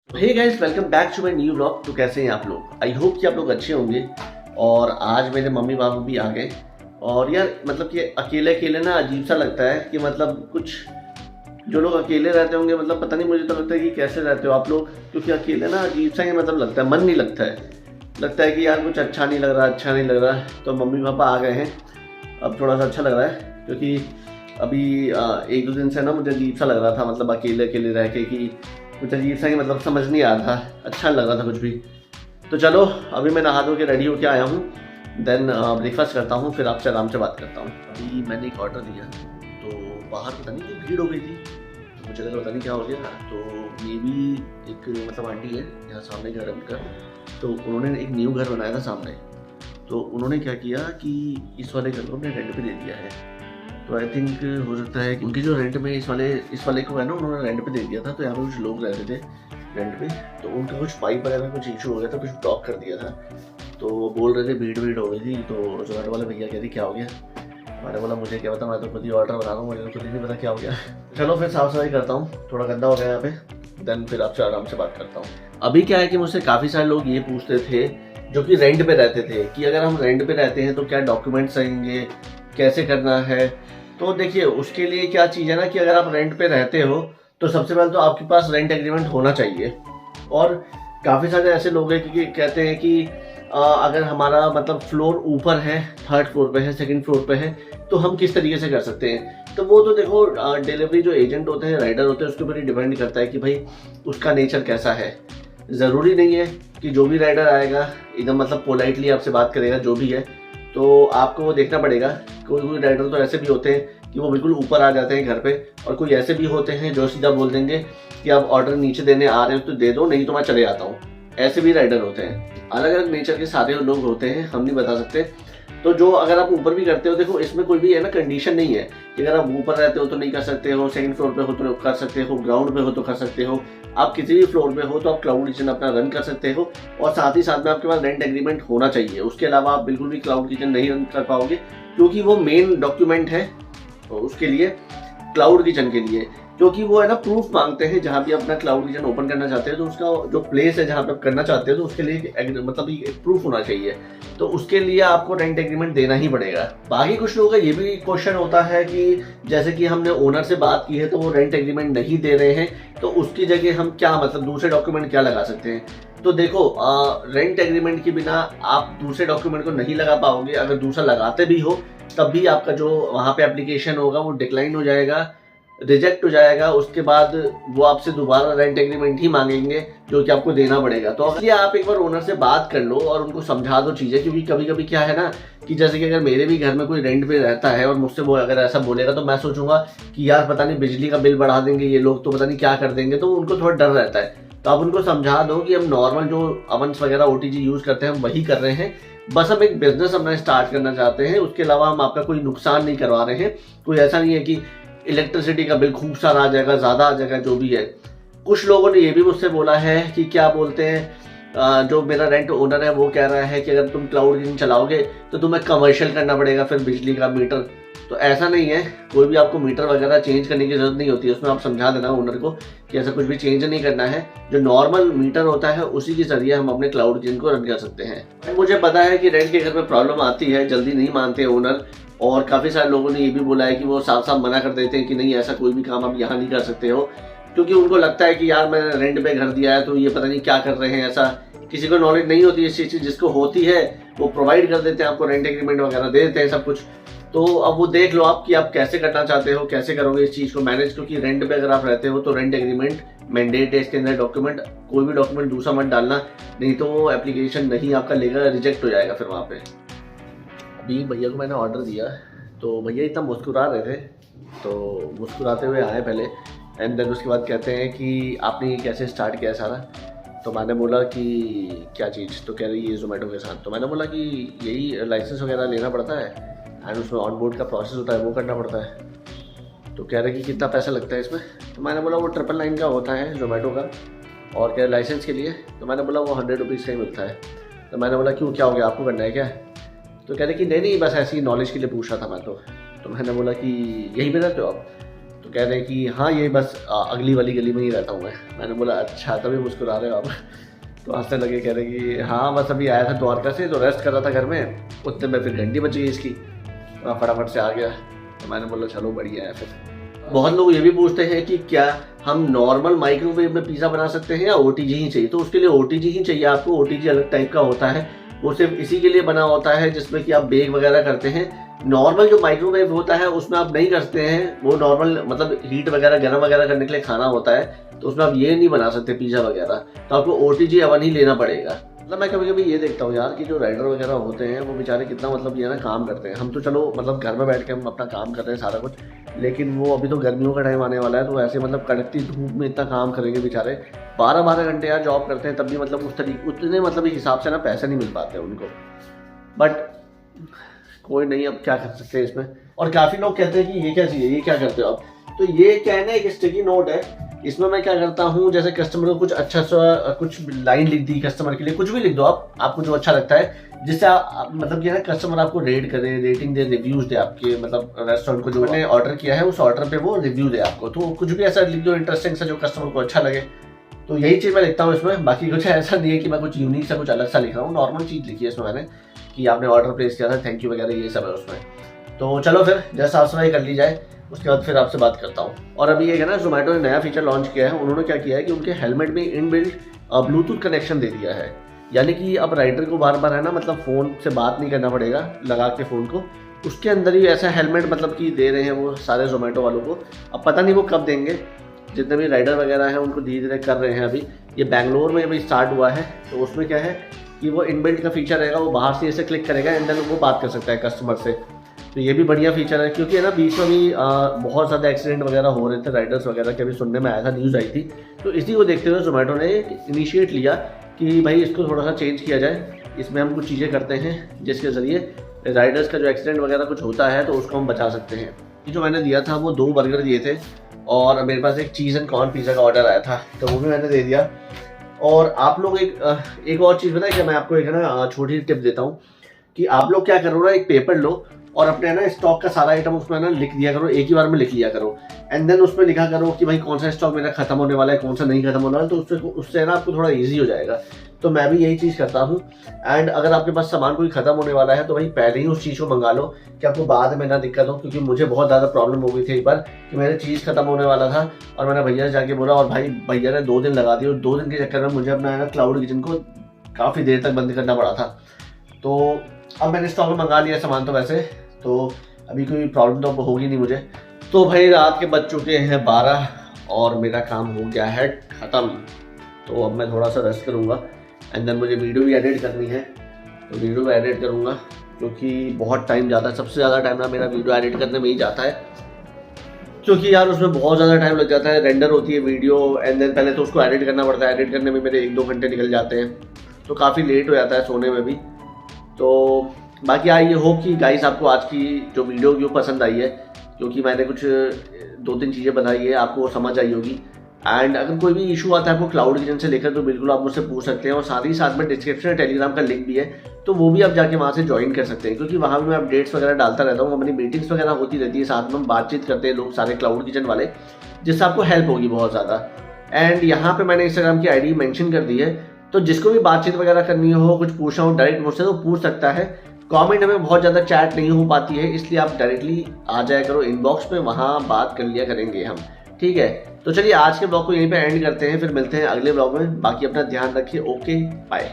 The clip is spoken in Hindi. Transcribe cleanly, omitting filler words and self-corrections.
Hey guys, welcome back to my new vlog. तो कैसे हैं आप लोग? आई होप कि आप लोग अच्छे होंगे। और आज मेरे मम्मी पापा भी आ गए। और यार मतलब कि अकेले अकेले ना अजीब सा लगता है कि मतलब कुछ जो लोग अकेले रहते होंगे, मतलब पता नहीं, मुझे तो लगता है कि कैसे रहते हो आप लोग, क्योंकि अकेले ना अजीब सा ही मतलब लगता है, मन नहीं लगता है। लगता है कि यार कुछ अच्छा नहीं लग रहा, अच्छा नहीं लग रहा। तो मम्मी पापा आ गए हैं, अब थोड़ा सा अच्छा लग रहा है। क्योंकि अभी एक दो दिन से ना मुझे अजीब सा लग रहा था, मतलब अकेले अकेले रह के कि कुछ अजीब सा ही मतलब समझ नहीं आ रहा था, अच्छा नहीं लग रहा था कुछ भी। तो चलो, अभी मैं नहा धो के रेडी होके आया हूँ। देन ब्रेकफास्ट करता हूँ, फिर आपसे आराम से बात करता हूँ। अभी मैंने एक ऑर्डर दिया, तो बाहर पता नहीं क्यों भीड़ हो गई थी, तो मुझे लगा पता नहीं क्या हो गया। तो ये भी एक मतलब आंटी है, यहाँ सामने घर है उनका। तो उन्होंने एक न्यू घर बनाया था सामने। तो उन्होंने क्या किया कि इस वाले घर को अपने रेंट पे दे दिया है। तो आई थिंक हो सकता है कि उनकी जो रेंट में इस वाले को है ना, उन्होंने रेंट पे दे दिया था। तो यहाँ पे कुछ लोग रहते थे रेंट पे, तो उनका कुछ पाइप वगैरह कुछ इशू हो गया था, कुछ ब्लॉक कर दिया था। तो वो बोल रहे थे भीड़ हो गई थी। तो जोमेटो वाले भैया कह रही क्या हो गया। मैंने बोला मुझे क्या पता, मैं तो खुद ही ऑर्डर बना रहा हूँ, मुझे तो खुद ही नहीं पता क्या हो गया। चलो फिर साफ सफाई करता हूँ, थोड़ा गंदा हो गया यहाँ पे। देन फिर आपसे आराम से बात करता हूँ। अभी क्या है कि मुझसे काफ़ी सारे लोग ये पूछते थे जो कि रेंट पे रहते थे कि अगर हम रेंट पे रहते हैं तो क्या डॉक्यूमेंट्स रहेंगे, कैसे करना है। तो देखिए, उसके लिए क्या चीज़ है ना कि अगर आप रेंट पे रहते हो तो सबसे पहले तो आपके पास रेंट एग्रीमेंट होना चाहिए। और काफ़ी सारे ऐसे लोग हैं कि कहते हैं कि अगर हमारा मतलब फ्लोर ऊपर है, थर्ड फ्लोर पे है, सेकंड फ्लोर पे है, तो हम किस तरीके से कर सकते हैं। तो वो तो देखो, डिलीवरी जो एजेंट होते हैं, राइडर होते हैं, उसके ऊपर ही डिपेंड करता है कि भाई उसका नेचर कैसा है। ज़रूरी नहीं है कि जो भी राइडर आएगा एकदम मतलब पोलाइटली आपसे बात करेगा, जो भी है। तो आपको वो देखना पड़ेगा। कोई कोई राइडर तो ऐसे भी होते हैं कि वो बिल्कुल ऊपर आ जाते हैं घर पे, और कोई ऐसे भी होते हैं जो सीधा बोल देंगे कि आप ऑर्डर नीचे देने आ रहे हो तो दे दो, नहीं तो मैं चले जाता हूँ। ऐसे भी राइडर होते हैं, अलग अलग नेचर के सारे लोग होते हैं, हम नहीं बता सकते। तो जो अगर आप ऊपर भी करते हो, देखो इसमें कोई भी है ना कंडीशन नहीं है कि अगर आप ऊपर रहते हो तो नहीं कर सकते हो, सेकंड फ्लोर पे हो तो कर सकते हो, ग्राउंड पे हो तो कर सकते हो, आप किसी भी फ्लोर पे हो तो आप क्लाउड किचन अपना रन कर सकते हो। और साथ ही साथ में आपके पास रेंट एग्रीमेंट होना चाहिए। उसके अलावा आप बिल्कुल भी क्लाउड किचन नहीं रन कर पाओगे, क्योंकि वो मेन डॉक्यूमेंट है उसके लिए, क्लाउड किचन के लिए। क्योंकि वो है ना प्रूफ मांगते हैं, जहाँ भी अपना क्लाउड किचन ओपन करना चाहते हैं तो उसका जो प्लेस है जहाँ पे आप करना चाहते हो, तो उसके लिए मतलब एक प्रूफ होना चाहिए। तो उसके लिए आपको रेंट एग्रीमेंट देना ही पड़ेगा। बाकी कुछ लोगों का ये भी क्वेश्चन होता है कि जैसे कि हमने ओनर से बात की है तो वो रेंट एग्रीमेंट नहीं दे रहे हैं, तो उसकी जगह हम क्या मतलब दूसरे डॉक्यूमेंट क्या लगा सकते हैं। तो देखो, रेंट एग्रीमेंट के बिना आप दूसरे डॉक्यूमेंट को नहीं लगा पाओगे। अगर दूसरा लगाते भी हो तब भी आपका जो वहाँ पे एप्लीकेशन होगा वो डिक्लाइन हो जाएगा, रिजेक्ट हो जाएगा। उसके बाद वो आपसे दोबारा रेंट एग्रीमेंट ही मांगेंगे, जो कि आपको देना पड़ेगा। तो इसलिए आप एक बार ओनर से बात कर लो और उनको समझा दो चीज़ें। क्योंकि कभी कभी क्या है ना कि जैसे कि अगर मेरे भी घर में कोई रेंट पे रहता है और मुझसे वो अगर ऐसा बोलेगा, तो मैं सोचूंगा कि यार पता नहीं बिजली का बिल बढ़ा देंगे ये लोग, तो पता नहीं क्या कर देंगे। तो उनको थोड़ा डर रहता है। तो आप उनको समझा दो कि हम नॉर्मल जो अवंस वगैरह ओटीजी यूज़ करते हैं हम वही कर रहे हैं, बस हम एक बिजनेस अपना स्टार्ट करना चाहते हैं। उसके अलावा हम आपका कोई नुकसान नहीं करवा रहे हैं। कोई ऐसा नहीं है कि इलेक्ट्रिसिटी का बिल खूब सारा आ जाएगा, ज़्यादा आ जाएगा, जो भी है। कुछ लोगों ने ये भी मुझसे बोला है कि क्या बोलते हैं, जो मेरा रेंट ओनर है वो कह रहा है कि अगर तुम क्लाउड किचन चलाओगे तो तुम्हें कमर्शियल करना पड़ेगा फिर बिजली का मीटर। तो ऐसा नहीं है, कोई भी आपको मीटर वगैरह चेंज करने की जरूरत नहीं होती है। उसमें आप समझा देना ओनर को कि ऐसा कुछ भी चेंज नहीं करना है। जो नॉर्मल मीटर होता है उसी के जरिए हम अपने क्लाउड किचन को रन कर सकते हैं। मुझे पता है कि रेंट के घर में प्रॉब्लम आती है, जल्दी नहीं मानते ओनर। और काफ़ी सारे लोगों ने ये भी बोला है कि वो साफ साफ मना कर देते हैं कि नहीं, ऐसा कोई भी काम आप यहाँ नहीं कर सकते हो। क्योंकि उनको लगता है कि यार मैंने रेंट पे घर दिया है तो ये पता नहीं क्या कर रहे हैं। ऐसा किसी को नॉलेज नहीं होती इस चीज़ की, जिसको होती है वो प्रोवाइड कर देते हैं आपको, रेंट एग्रीमेंट वगैरह दे देते हैं सब कुछ। तो अब वो देख लो आप कि आप कैसे करना चाहते हो, कैसे करोगे इस चीज़ को मैनेज। क्योंकि रेंट पे अगर आप रहते हो तो रेंट एग्रीमेंट मैंडेट है, इसके अंदर डॉक्यूमेंट, कोई भी डॉक्यूमेंट दूसरा मत डालना, नहीं तो वो एप्लीकेशन नहीं आपका लेगा, रिजेक्ट हो जाएगा फिर वहाँ पे। अभी भैया को मैंने ऑर्डर दिया, तो भैया इतना मुस्कुरा रहे थे, तो मुस्कुराते हुए आए पहले। एंड देन उसके बाद कहते हैं कि आपने ये कैसे स्टार्ट किया सारा। तो मैंने बोला कि क्या चीज़। तो कह रही ये जोमेटो के साथ। तो मैंने बोला कि यही लाइसेंस वगैरह लेना पड़ता है एंड उसमें ऑन बोर्ड का प्रोसेस होता है, वो करना पड़ता है। तो कह रहे कि कितना पैसा लगता है इसमें। तो मैंने बोला वो 999 का होता है जोमेटो का। और कह रहे लाइसेंस के लिए। तो मैंने बोला वो 100 रुपीज़ का ही मिलता है। तो मैंने बोला क्यों, क्या हो गया, आपको करना है क्या। तो कह रहे कि नहीं नहीं, बस ऐसी नॉलेज के लिए पूछ रहा था मैं तो मैंने बोला कि यहीं पे रहते हो आप। तो तो कह रहे हैं कि हाँ ये बस अगली वाली गली में ही रहता हूँ मैं। मैंने बोला अच्छा, तभी मुस्कुरा रहे हो आप। तो हंसने लगे, कह रहे कि हाँ बस अभी आया था द्वारका से, तो रेस्ट कर रहा था घर में, उतने में फिर घंटी बज गई इसकी, फटाफट से आ गया। तो मैंने बोला चलो बढ़िया है। फिर बहुत लोग ये भी पूछते हैं कि क्या हम नॉर्मल माइक्रोवेव में पिज़्ज़ा बना सकते हैं या ओटीजी ही चाहिए। तो उसके लिए ओटीजी ही चाहिए आपको। ओटीजी अलग टाइप का होता है, वो सिर्फ इसी के लिए बना होता है जिसमें कि आप बेक वगैरह करते हैं। नॉर्मल जो माइक्रोवेव होता है उसमें आप नहीं करते हैं, वो नॉर्मल मतलब हीट वगैरह गर्म वगैरह करने के लिए खाना होता है, तो उसमें आप ये नहीं बना सकते पिज़्ज़ा वगैरह। तो आपको ओटीजी ओवन ही लेना पड़ेगा। मतलब मैं कभी कभी ये देखता हूँ यार कि जो राइडर वगैरह होते हैं वो बेचारे कितना मतलब ये ना काम करते हैं। हम तो चलो मतलब घर में बैठ के हम अपना काम कर रहे हैं सारा कुछ, लेकिन वो अभी तो गर्मियों का टाइम आने वाला है, तो ऐसे मतलब कड़कती धूप में इतना काम करेंगे बेचारे, 12-12 घंटे यार जॉब करते हैं, तब भी मतलब उस तरीके उतने मतलब इस हिसाब से ना पैसे नहीं मिल पाते उनको। बट कोई नहीं, अब क्या कर सकते हैं इसमें। और काफ़ी लोग कहते हैं कि ये क्या चीज़ है, ये क्या करते हो आप। तो ये क्या है ना, एक स्टिकी नोट है। इसमें मैं क्या करता हूँ, जैसे कस्टमर को कुछ अच्छा सा कुछ लाइन लिख दी कस्टमर के लिए, कुछ भी लिख दो आप, आपको जो अच्छा लगता है, जिससे आप मतलब कि ना कस्टमर आपको रेट करे, रेटिंग दे, रिव्यूज दे आपके मतलब रेस्टोरेंट को जो मैंने ऑर्डर किया है उस ऑर्डर पे वो रिव्यू दे आपको। तो कुछ भी ऐसा लिख दो इंटरेस्टिंग सा जो कस्टमर को अच्छा लगे। तो यही चीज़ मैं लिखता हूँ इसमें। बाकी कुछ ऐसा नहीं है कि मैं कुछ यूनिक सा कुछ अलग सा लिख रहा हूँ, नॉर्मल चीज़ लिखी है इसमें मैंने कि आपने ऑर्डर प्लेस किया था, थैंक यू वगैरह, ये सब है उसमें। तो चलो फिर जैसे साफ सफाई कर ली जाए, उसके बाद फिर आपसे बात करता हूँ। और अभी एक है ना, जोमेटो ने नया फीचर लॉन्च किया है। उन्होंने क्या किया है कि उनके हेलमेट में इनबिल्ट ब्लूटूथ कनेक्शन दे दिया है, यानी कि अब राइडर को बार बार है ना मतलब फ़ोन से बात नहीं करना पड़ेगा लगा के फ़ोन को, उसके अंदर ही ऐसा हेलमेट मतलब कि दे रहे हैं वो सारे जोमेटो वालों को। अब पता नहीं वो कब देंगे, जितने भी राइडर वगैरह हैं उनको धीरे धीरे कर रहे हैं। अभी ये बेंगलोर में अभी स्टार्ट हुआ है, तो उसमें क्या है कि वो इनबिल्ट का फीचर रहेगा, वो बाहर से ऐसे क्लिक करेगा एंड देन वो बात कर सकता है कस्टमर से। तो ये भी बढ़िया फीचर है, क्योंकि है ना बीच में भी बहुत ज़्यादा एक्सीडेंट वगैरह हो रहे थे राइडर्स वगैरह के, अभी सुनने में आया था, न्यूज़ आई थी। तो इसी को देखते हुए जोमेटो ने इनिशिएट लिया कि भाई इसको थोड़ा सा चेंज किया जाए, इसमें हम कुछ चीज़ें करते हैं जिसके ज़रिए राइडर्स का जो एक्सीडेंट वगैरह कुछ होता है तो उसको हम बचा सकते हैं। ये जो मैंने दिया था वो 2 बर्गर दिए थे और मेरे पास एक चीज़ एंड कॉर्न पिज़्ज़ा का ऑर्डर आया था, तो वो भी मैंने दे दिया। और आप लोग एक और चीज़ बताएं क्या, मैं आपको एक है ना छोटी टिप देता हूँ कि आप लोग क्या करो ना, एक पेपर लो और अपने ना स्टॉक का सारा आइटम उसमें ना लिख दिया करो, एक ही बार में लिख लिया करो एंड देन उसमें लिखा करो कि भाई कौन सा स्टॉक मेरा खत्म होने वाला है, कौन सा नहीं खत्म होने वाला है। तो उससे ना आपको थोड़ा इजी हो जाएगा। तो मैं भी यही चीज़ करता हूँ। एंड अगर आपके पास सामान कोई खत्म होने वाला है तो भाई पहले ही उस चीज़ को मंगा लो कि आपको बाद में ना दिक्कत हो, क्योंकि मुझे बहुत ज़्यादा प्रॉब्लम हो गई थी एक बार कि मेरी चीज़ खत्म होने वाला था और मैंने भैया से जाके बोला और भाई भैया ने 2 दिन लगा दिए, और 2 दिन के चक्कर में मुझे अपना है ना क्लाउड किचन को काफ़ी देर तक बंद करना पड़ा था। तो अब मैंने स्टॉक में मंगा लिया सामान, तो वैसे तो अभी कोई प्रॉब्लम तो होगी नहीं मुझे। तो भाई रात के बज चुके हैं 12 और मेरा काम हो गया है ख़त्म। तो अब मैं थोड़ा सा रेस्ट करूँगा एंड देन मुझे वीडियो भी एडिट करनी है, तो वीडियो भी एडिट करूँगा क्योंकि बहुत टाइम जाता है। सबसे ज़्यादा टाइम ना मेरा वीडियो एडिट करने में ही जाता है, क्योंकि यार उसमें बहुत ज़्यादा टाइम लग जाता है। रेंडर होती है वीडियो एंड देन पहले तो उसको एडिट करना पड़ता है, एडिट करने में मेरे 1-2 घंटे निकल जाते हैं, तो काफ़ी लेट हो जाता है सोने में भी। तो बाकी आई होप कि गाइस आपको आज की जो वीडियो की वो पसंद आई है, क्योंकि मैंने कुछ 2-3 चीज़ें बताई है, आपको समझ आई होगी। एंड अगर कोई भी इशू आता है आपको क्लाउड किचन से लेकर तो बिल्कुल आप मुझसे पूछ सकते हैं। और साथ ही साथ में डिस्क्रिप्शन में टेलीग्राम का लिंक भी है, तो वो भी आप जाके वहाँ से ज्वाइन कर सकते हैं, क्योंकि वहाँ भी मैं अपडेट्स वगैरह डालता रहता हूँ। हमारी मीटिंग्स वगैरह होती रहती है, साथ में हम बातचीत करते हैं लोग सारे क्लाउड किचन वाले, जिससे आपको हेल्प होगी बहुत ज़्यादा। एंड यहाँ पर मैंने इंस्टाग्राम की ID मेंशन कर दी है, तो जिसको भी बातचीत वगैरह करनी हो, कुछ पूछना हो डायरेक्ट मुझसे तो पूछ सकता है। कमेंट में बहुत ज़्यादा चैट नहीं हो पाती है, इसलिए आप डायरेक्टली आ जाया करो इनबॉक्स में, वहाँ बात कर लिया करेंगे हम, ठीक है। तो चलिए आज के ब्लॉग को यहीं पे एंड करते हैं, फिर मिलते हैं अगले ब्लॉग में। बाकी अपना ध्यान रखिए, ओके बाय।